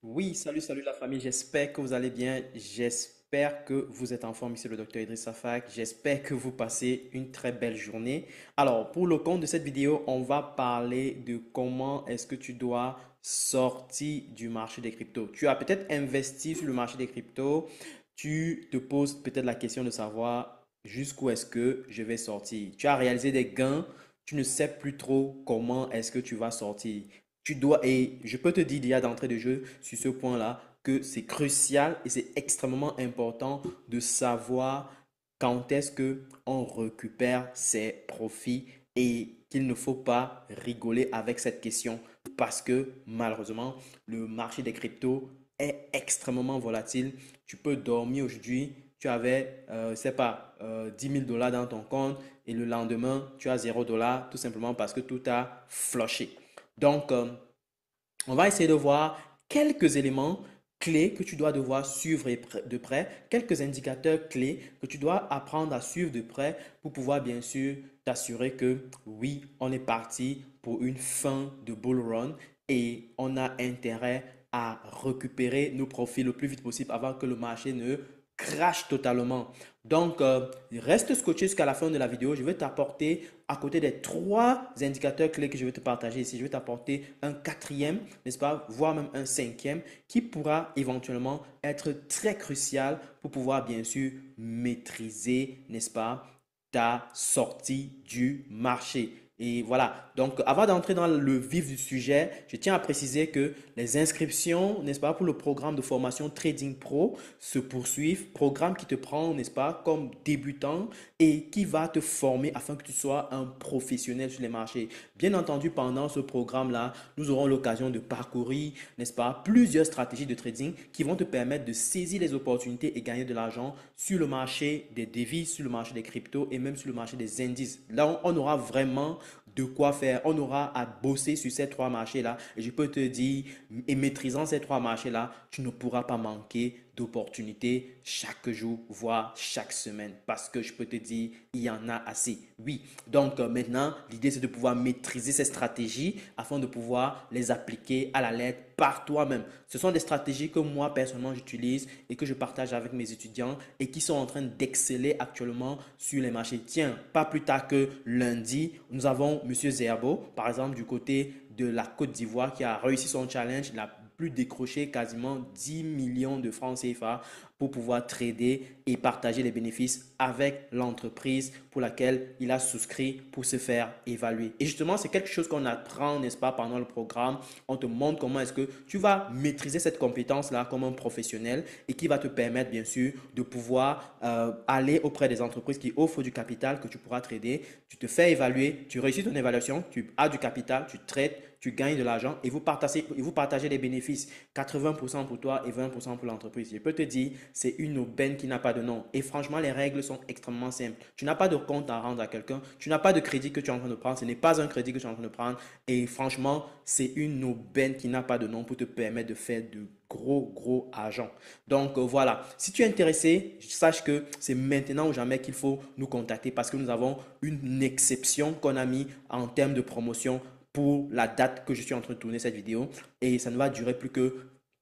Oui, salut la famille, j'espère que vous allez bien, j'espère que vous êtes en forme, ici le docteur Idriss Afak, j'espère que vous passez une très belle journée. Alors, pour le compte de cette vidéo, on va parler de comment est-ce que tu dois sortir du marché des cryptos. Tu as peut-être investi sur le marché des cryptos, tu te poses peut-être la question de savoir jusqu'où est-ce que je vais sortir. Tu as réalisé des gains, tu ne sais plus trop comment est-ce que tu vas sortir. Tu dois, et je peux te dire déjà d'entrée de jeu sur ce point-là que c'est crucial et c'est extrêmement important de savoir quand est-ce que on récupère ses profits et qu'il ne faut pas rigoler avec cette question parce que malheureusement, le marché des cryptos est extrêmement volatile. Tu peux dormir aujourd'hui, tu avais, c'est pas, 10 000 dollars dans ton compte et le lendemain, tu as 0 dollars tout simplement parce que tout a flushé. Donc, on va essayer de voir quelques éléments clés que tu dois devoir suivre de près, quelques indicateurs clés que tu dois apprendre à suivre de près pour pouvoir bien sûr t'assurer que oui, on est parti pour une fin de bull run et on a intérêt à récupérer nos profits le plus vite possible avant que le marché ne crache totalement. Donc, reste scotché jusqu'à la fin de la vidéo. Je vais t'apporter, à côté des trois indicateurs clés que je vais te partager ici, je vais t'apporter un quatrième, n'est-ce pas, voire même un cinquième, qui pourra éventuellement être très crucial pour pouvoir, bien sûr, maîtriser, n'est-ce pas, ta sortie du marché. Et voilà, donc avant d'entrer dans le vif du sujet, je tiens à préciser que les inscriptions, n'est-ce pas, pour le programme de formation Trading Pro se poursuivent, programme qui te prend, n'est-ce pas, comme débutant et qui va te former afin que tu sois un professionnel sur les marchés. Bien entendu, pendant ce programme-là, nous aurons l'occasion de parcourir, n'est-ce pas, plusieurs stratégies de trading qui vont te permettre de saisir les opportunités et gagner de l'argent sur le marché des devises, sur le marché des cryptos et même sur le marché des indices. Là, on aura vraiment de quoi faire. On aura à bosser sur ces trois marchés-là. Et je peux te dire, et maîtrisant ces trois marchés-là, tu ne pourras pas manquer d'opportunités chaque jour, voire chaque semaine. Parce que je peux te dire, il y en a assez. Oui. Donc maintenant, l'idée, c'est de pouvoir maîtriser ces stratégies afin de pouvoir les appliquer à la lettre par toi-même. Ce sont des stratégies que moi, personnellement, j'utilise et que je partage avec mes étudiants et qui sont en train d'exceller actuellement sur les marchés. Tiens, pas plus tard que lundi, nous avons Monsieur Zerbo, par exemple, du côté de la Côte d'Ivoire, qui a réussi son challenge. Il a plus décroché quasiment 10 millions de francs CFA pour pouvoir trader et partager les bénéfices avec l'entreprise pour laquelle il a souscrit pour se faire évaluer. Et justement, c'est quelque chose qu'on apprend, n'est-ce pas, pendant le programme. On te montre comment est-ce que tu vas maîtriser cette compétence-là comme un professionnel et qui va te permettre, bien sûr, de pouvoir aller auprès des entreprises qui offrent du capital que tu pourras trader. Tu te fais évaluer, tu réussis ton évaluation, tu as du capital, tu traites, tu gagnes de l'argent et vous partagez les bénéfices. 80% pour toi et 20% pour l'entreprise. Je peux te dire, c'est une aubaine qui n'a pas de nom. Et franchement, les règles sont extrêmement simples. Tu n'as pas de compte à rendre à quelqu'un. Tu n'as pas de crédit que tu es en train de prendre. Ce n'est pas un crédit que tu es en train de prendre. Et franchement, c'est une aubaine qui n'a pas de nom pour te permettre de faire de gros argent. Donc voilà, si tu es intéressé, sache que c'est maintenant ou jamais qu'il faut nous contacter parce que nous avons une exception qu'on a mis en termes de promotion pour la date que je suis en train de tourner cette vidéo et ça ne va durer plus que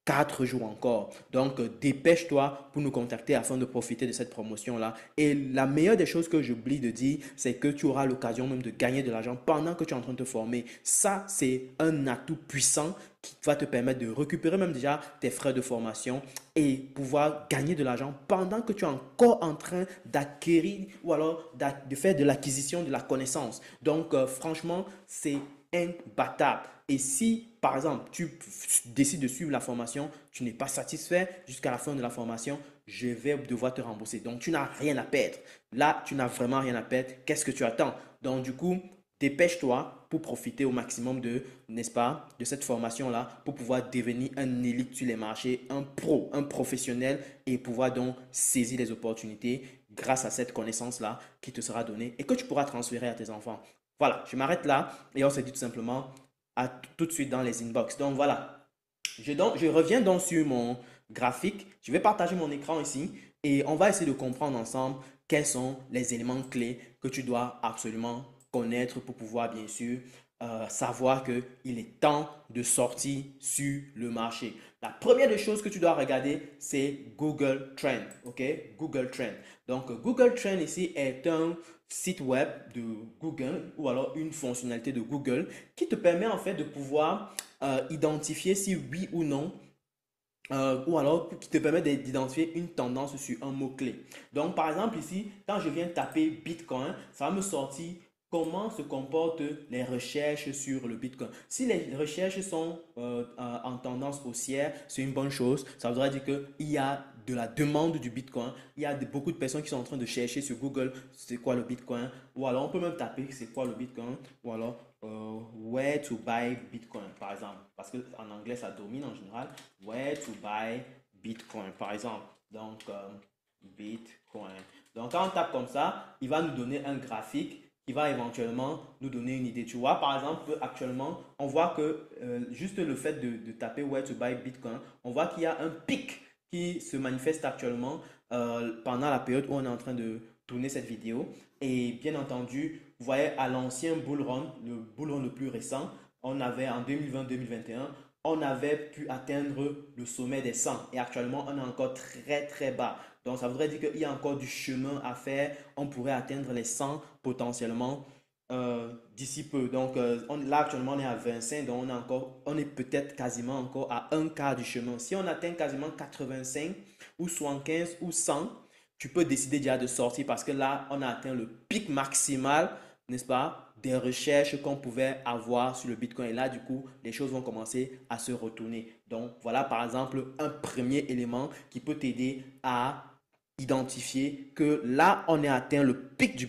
4 jours encore. Donc, dépêche-toi pour nous contacter afin de profiter de cette promotion-là. Et la meilleure des choses que j'oublie de dire, c'est que tu auras l'occasion même de gagner de l'argent pendant que tu es en train de te former. Ça, c'est un atout puissant qui va te permettre de récupérer même déjà tes frais de formation et pouvoir gagner de l'argent pendant que tu es encore en train d'acquérir ou alors de faire de l'acquisition de la connaissance. Donc, franchement, c'est imbattable. Et si, par exemple, tu décides de suivre la formation, tu n'es pas satisfait jusqu'à la fin de la formation, je vais devoir te rembourser. Donc, tu n'as rien à perdre. Là, tu n'as vraiment rien à perdre. Qu'est-ce que tu attends? Donc, du coup, dépêche-toi pour profiter au maximum de, n'est-ce pas, de cette formation-là pour pouvoir devenir un élite sur les marchés, un pro, un professionnel et pouvoir donc saisir les opportunités grâce à cette connaissance-là qui te sera donnée et que tu pourras transférer à tes enfants. Voilà, je m'arrête là et on se dit tout simplement à tout de suite dans les inbox. Donc voilà, je reviens donc sur mon graphique. Je vais partager mon écran ici et on va essayer de comprendre ensemble quels sont les éléments clés que tu dois absolument connaître pour pouvoir bien sûr savoir qu'il est temps de sortir sur le marché. La première des choses que tu dois regarder, c'est Google Trend. OK? Google Trend. Donc, Google Trend ici est un site web de Google ou alors une fonctionnalité de Google qui te permet en fait de pouvoir identifier si oui ou non ou alors qui te permet d'identifier une tendance sur un mot-clé. Donc, par exemple, ici, quand je viens taper Bitcoin, ça va me sortir comment se comportent les recherches sur le Bitcoin. Si les recherches sont en tendance haussière, c'est une bonne chose. Ça voudrait dire qu'il y a de la demande du Bitcoin. Il y a beaucoup de personnes qui sont en train de chercher sur Google c'est quoi le Bitcoin. Ou alors, on peut même taper c'est quoi le Bitcoin. Ou alors, where to buy Bitcoin, par exemple. Parce qu'en anglais, ça domine en général. Where to buy Bitcoin, par exemple. Donc, Bitcoin. Donc, quand on tape comme ça, il va nous donner un graphique qui va éventuellement nous donner une idée. Tu vois, par exemple, actuellement, on voit que juste le fait de taper Where to buy Bitcoin, on voit qu'il y a un pic qui se manifeste actuellement pendant la période où on est en train de tourner cette vidéo. Et bien entendu, vous voyez à l'ancien bull run, le bull run le plus récent, on avait en 2020-2021, on avait pu atteindre le sommet des 100 et actuellement on est encore très très bas. Donc ça voudrait dire qu'il y a encore du chemin à faire. On pourrait atteindre les 100 potentiellement d'ici peu. Donc là actuellement on est à 25, donc on est peut-être quasiment encore à un quart du chemin. Si on atteint quasiment 85 ou 75 ou 100, tu peux décider déjà de sortir parce que là, on a atteint le pic maximal, n'est-ce pas, des recherches qu'on pouvait avoir sur le Bitcoin. Et là, du coup, les choses vont commencer à se retourner. Donc, voilà par exemple un premier élément qui peut t'aider à identifier que là, on a atteint le pic du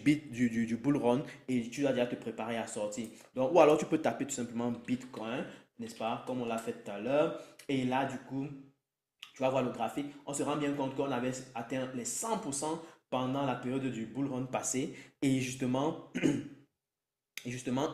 bull run et tu dois déjà te préparer à sortir. Donc, ou alors, tu peux taper tout simplement Bitcoin, n'est-ce pas, comme on l'a fait tout à l'heure. Et là, du coup, tu vas voir le graphique, on se rend bien compte qu'on avait atteint les 100% pendant la période du bull run passé. Et justement,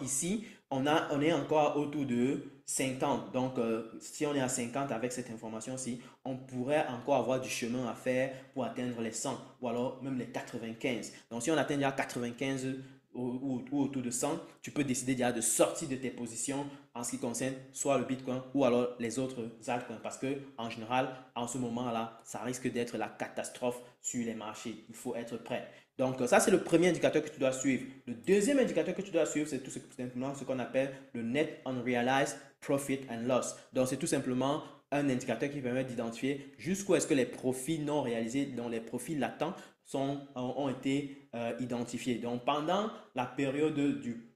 ici, on est encore autour de 50. Donc, si on est à 50 avec cette information-ci, on pourrait encore avoir du chemin à faire pour atteindre les 100 ou alors même les 95. Donc, si on atteint déjà 95 ou autour de 100, tu peux décider déjà de sortir de tes positions en ce qui concerne soit le Bitcoin ou alors les autres altcoins. Parce que en général, en ce moment-là, ça risque d'être la catastrophe sur les marchés. Il faut être prêt. Donc, ça, c'est le premier indicateur que tu dois suivre. Le deuxième indicateur que tu dois suivre, c'est tout simplement ce qu'on appelle le Net Unrealized Profit and Loss. Donc, c'est tout simplement un indicateur qui permet d'identifier jusqu'où est-ce que les profits non réalisés, dont les profits latents, ont été identifiés. Donc, pendant la période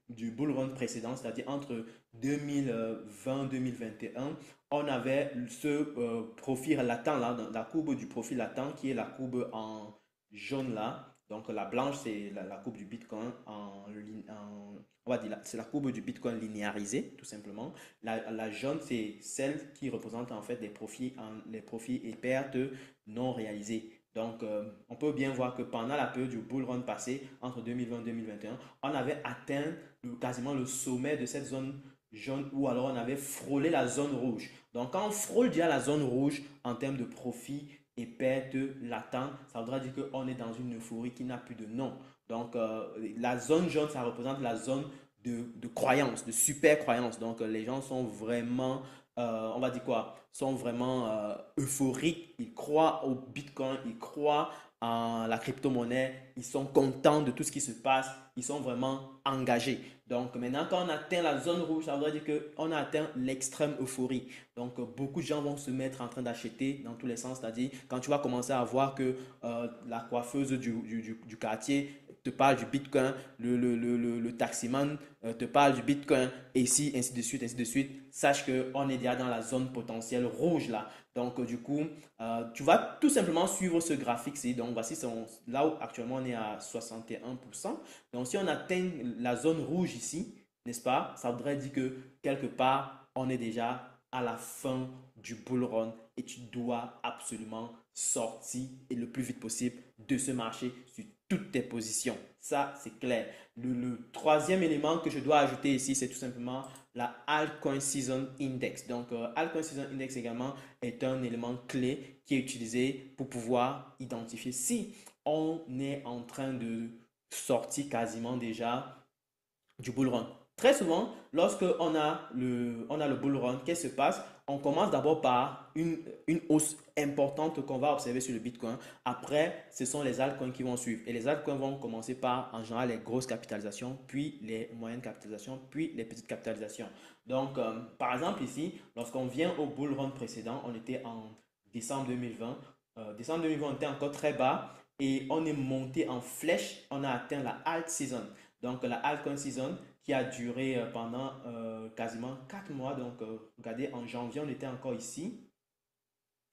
du bull run précédent, c'est-à-dire entre 2020-2021, on avait ce profit latent là, la courbe du profit latent qui est la courbe en jaune là. Donc la blanche, c'est la courbe du Bitcoin on va dire, c'est la courbe du Bitcoin linéarisée, tout simplement. La jaune, c'est celle qui représente en fait les profits et pertes non réalisés. Donc, on peut bien voir que pendant la période du bull run passé, entre 2020 et 2021, on avait atteint quasiment le sommet de cette zone jaune ou alors on avait frôlé la zone rouge. Donc, quand on frôle déjà la zone rouge en termes de profit, et perte latent, ça voudra dire qu'on est dans une euphorie qui n'a plus de nom. Donc, la zone jaune, ça représente la zone de croyance, de super croyance. Donc, les gens sont vraiment, on va dire quoi, sont vraiment euphoriques. Ils croient au Bitcoin, ils croient en la crypto-monnaie, ils sont contents de tout ce qui se passe, ils sont vraiment engagés. Donc maintenant, quand on atteint la zone rouge, ça veut dire qu'on a atteint l'extrême euphorie. Donc beaucoup de gens vont se mettre en train d'acheter dans tous les sens. C'est-à-dire, quand tu vas commencer à voir que la coiffeuse du quartier te parle du Bitcoin, le taximan te parle du Bitcoin, et si, ainsi de suite, ainsi de suite, sache qu'on est déjà dans la zone potentielle rouge là. Donc, du coup, tu vas tout simplement suivre ce graphique-ci. Donc, voici là où actuellement on est à 61%. Donc, si on atteint la zone rouge ici, n'est-ce pas, ça voudrait dire que quelque part, on est déjà à la fin du bull run et tu dois absolument sortir et le plus vite possible de ce marché sur toutes tes positions. Ça, c'est clair. Le troisième élément que je dois ajouter ici, c'est tout simplement la Altcoin Season Index. Donc, Altcoin Season Index également est un élément clé qui est utilisé pour pouvoir identifier si on est en train de sortir quasiment déjà du bull run. Très souvent, lorsque on a le bull run, qu'est-ce qui se passe? On commence d'abord par une hausse importante qu'on va observer sur le Bitcoin. Après, ce sont les altcoins qui vont suivre. Et les altcoins vont commencer par, en général, les grosses capitalisations, puis les moyennes capitalisations, puis les petites capitalisations. Donc, par exemple, ici, lorsqu'on vient au bull run précédent, on était en décembre 2020. Décembre 2020, on était encore très bas et on est monté en flèche. On a atteint la alt season. Donc, la altcoin season qui a duré pendant quasiment 4 mois. Donc, regardez, en janvier, on était encore ici.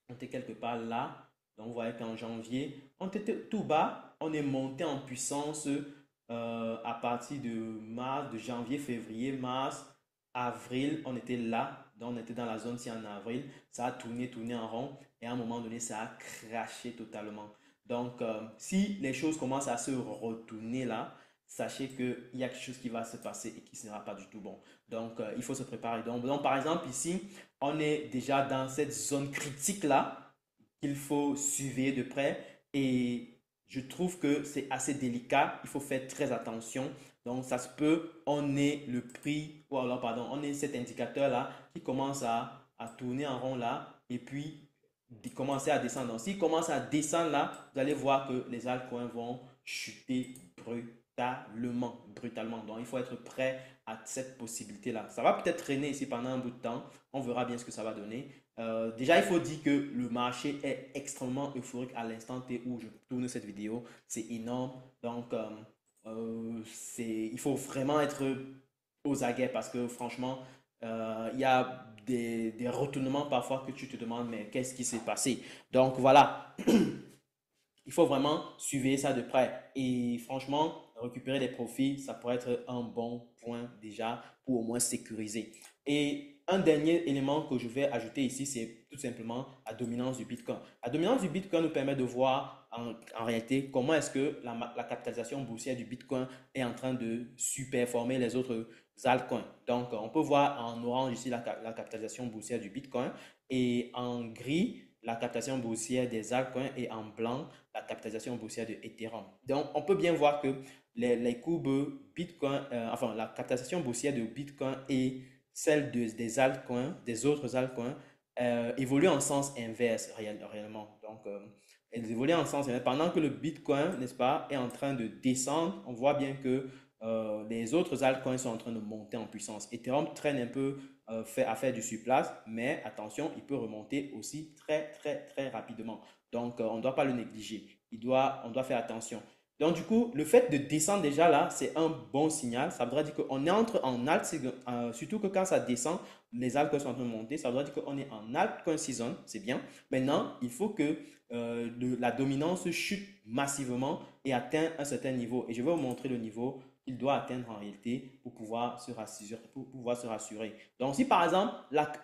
On était quelque part là. Donc, vous voyez qu'en janvier, on était tout bas. On est monté en puissance à partir de mars, de janvier, février, mars, avril. On était là. Donc, on était dans la zone ci en avril. Ça a tourné, tourné en rond. Et à un moment donné, ça a craché totalement. Donc, si les choses commencent à se retourner là, sachez qu'il y a quelque chose qui va se passer et qui ne sera pas du tout bon. Donc, il faut se préparer. Donc, par exemple, ici, on est déjà dans cette zone critique-là qu'il faut suivre de près. Et je trouve que c'est assez délicat. Il faut faire très attention. Donc, ça se peut, on est le prix, ou alors, pardon, on est cet indicateur-là qui commence à tourner en rond là. Et puis, commencer à descendre. Donc, s'il commence à descendre là, vous allez voir que les altcoins vont chuter brutalement, brutalement. Donc, il faut être prêt à cette possibilité-là. Ça va peut-être traîner ici pendant un bout de temps. On verra bien ce que ça va donner. Déjà, il faut dire que le marché est extrêmement euphorique à l'instant T où je tourne cette vidéo. C'est énorme. Donc, il faut vraiment être aux aguets parce que franchement, il y a des retournements parfois que tu te demandes, mais qu'est-ce qui s'est passé? Donc, voilà. Il faut vraiment suivre ça de près. Et franchement, récupérer des profits, ça pourrait être un bon point déjà pour au moins sécuriser. Et un dernier élément que je vais ajouter ici, c'est tout simplement la dominance du Bitcoin. La dominance du Bitcoin nous permet de voir en réalité comment est-ce que la capitalisation boursière du Bitcoin est en train de superformer les autres altcoins. Donc, on peut voir en orange ici la capitalisation boursière du Bitcoin et en gris la capitalisation boursière des altcoins et en blanc la capitalisation boursière de Ethereum. Donc, on peut bien voir que les courbes Bitcoin, enfin, la capitalisation boursière de Bitcoin et celle des altcoins, des autres altcoins, évoluent en sens inverse réellement. Donc, elles évoluent en sens inverse. Pendant que le Bitcoin, n'est-ce pas, est en train de descendre, on voit bien que les autres altcoins sont en train de monter en puissance. Ethereum traîne un peu à faire du surplace, mais attention, il peut remonter aussi très, très, très rapidement. Donc, on ne doit pas le négliger. On doit faire attention. Donc, du coup, le fait de descendre déjà là, c'est un bon signal. Ça voudrait dire qu'on entre en alt, surtout que quand ça descend, les altcoins sont en train de monter. Ça voudrait dire qu'on est en altcoin season, c'est bien. Maintenant, il faut que la dominance chute massivement et atteint un certain niveau. Et je vais vous montrer le niveau qu'il doit atteindre en réalité pour pouvoir se rassurer. Donc, si par exemple,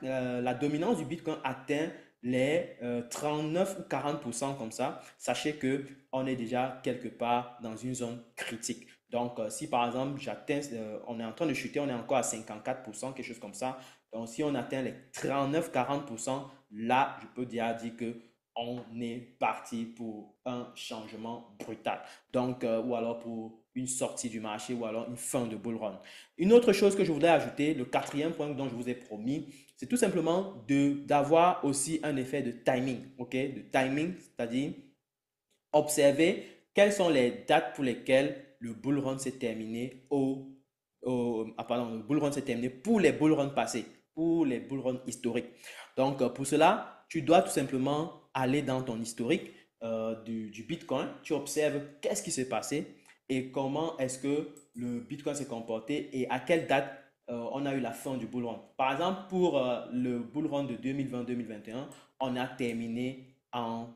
la dominance du Bitcoin atteint les 39 ou 40% comme ça, sachez que on est déjà quelque part dans une zone critique. Donc, si par exemple, on est en train de chuter, on est encore à 54%, quelque chose comme ça. Donc, si on atteint les 39-40%, là, je peux dire que on est parti pour un changement brutal. Donc, ou alors pour une sortie du marché ou alors une fin de bull run. Une autre chose que je voudrais ajouter, le quatrième point dont je vous ai promis, c'est tout simplement d'avoir aussi un effet de timing, ok? De timing, c'est-à-dire observer quelles sont les dates pour lesquelles le bull run s'est terminé pardon, le bull run s'est terminé pour les bull runs passés, pour les bull runs historiques. Donc, pour cela, tu dois tout simplement aller dans ton historique du Bitcoin. Tu observes qu'est-ce qui s'est passé et comment est-ce que le Bitcoin s'est comporté et à quelle date on a eu la fin du bull run. Par exemple, pour le bull run de 2020-2021, on a terminé en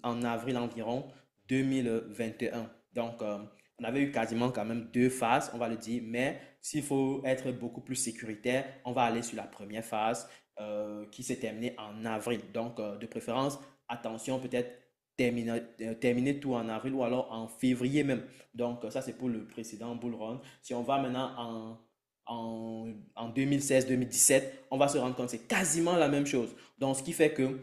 avril environ 2021. Donc, on avait eu quasiment quand même deux phases, on va le dire, mais s'il faut être beaucoup plus sécuritaire, on va aller sur la première phase qui s'est terminée en avril. Donc, de préférence, attention, peut-être terminer tout en avril ou alors en février même. Donc, ça, c'est pour le précédent bull run. Si on va maintenant en 2016-2017, on va se rendre compte que c'est quasiment la même chose. Donc, ce qui fait que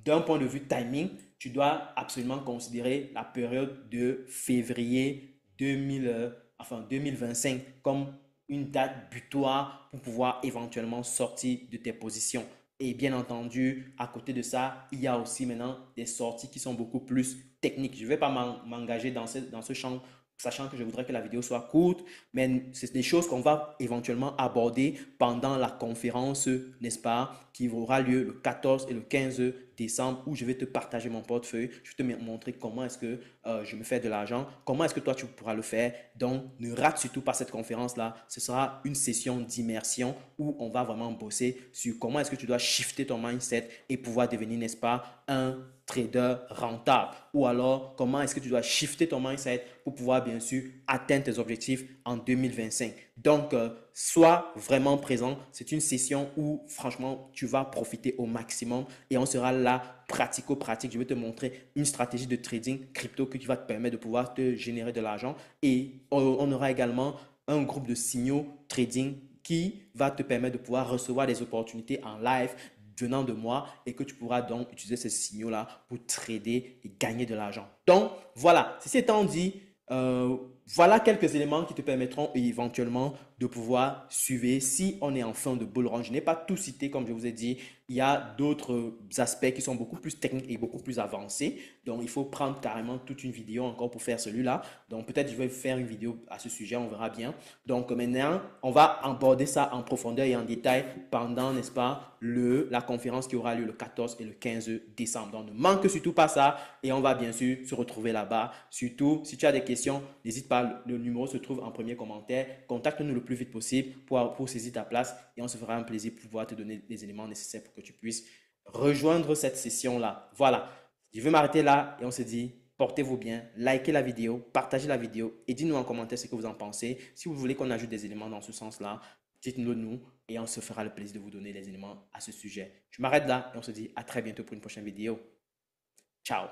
d'un point de vue timing, tu dois absolument considérer la période de février 2025 comme une date butoir pour pouvoir éventuellement sortir de tes positions. Et bien entendu, à côté de ça, il y a aussi maintenant des sorties qui sont beaucoup plus techniques. Je ne vais pas m'engager dans ce champ, sachant que je voudrais que la vidéo soit courte, mais c'est des choses qu'on va éventuellement aborder pendant la conférence, n'est-ce pas, qui aura lieu le 14 et le 15 décembre, où je vais te partager mon portefeuille, je vais te montrer comment est-ce que je me fais de l'argent, comment est-ce que toi tu pourras le faire. Donc, ne rate surtout pas cette conférence-là. Ce sera une session d'immersion où on va vraiment bosser sur comment est-ce que tu dois shifter ton mindset et pouvoir devenir, n'est-ce pas, un trader rentable, ou alors comment est-ce que tu dois shifter ton mindset pour pouvoir bien sûr atteindre tes objectifs en 2025. Donc, sois vraiment présent. C'est une session où franchement tu vas profiter au maximum et on sera là pratico-pratique. Je vais te montrer une stratégie de trading crypto qui va te permettre de pouvoir te générer de l'argent, et on aura également un groupe de signaux trading qui va te permettre de pouvoir recevoir des opportunités en live venant de moi, et que tu pourras donc utiliser ces signaux-là pour trader et gagner de l'argent. Donc, voilà, ceci étant dit, voilà quelques éléments qui te permettront éventuellement de pouvoir suivre si on est en fin de bull run. Je n'ai pas tout cité, comme je vous ai dit. Il y a d'autres aspects qui sont beaucoup plus techniques et beaucoup plus avancés. Donc, il faut prendre carrément toute une vidéo encore pour faire celui-là. Donc, peut-être je vais faire une vidéo à ce sujet, on verra bien. Donc, maintenant, on va aborder ça en profondeur et en détail pendant, n'est-ce pas, la conférence qui aura lieu le 14 et le 15 décembre. Donc, ne manque surtout pas ça, et on va bien sûr se retrouver là-bas. Surtout, si tu as des questions, n'hésite pas, le numéro se trouve en premier commentaire. Contacte-nous le plus vite possible pour saisir ta place, et on se fera un plaisir pour pouvoir te donner les éléments nécessaires pour que tu puisses rejoindre cette session-là. Voilà, je vais m'arrêter là et on se dit, portez-vous bien, likez la vidéo, partagez la vidéo et dites-nous en commentaire ce que vous en pensez. Si vous voulez qu'on ajoute des éléments dans ce sens-là, dites-nous nous et on se fera le plaisir de vous donner les éléments à ce sujet. Je m'arrête là et on se dit à très bientôt pour une prochaine vidéo. Ciao.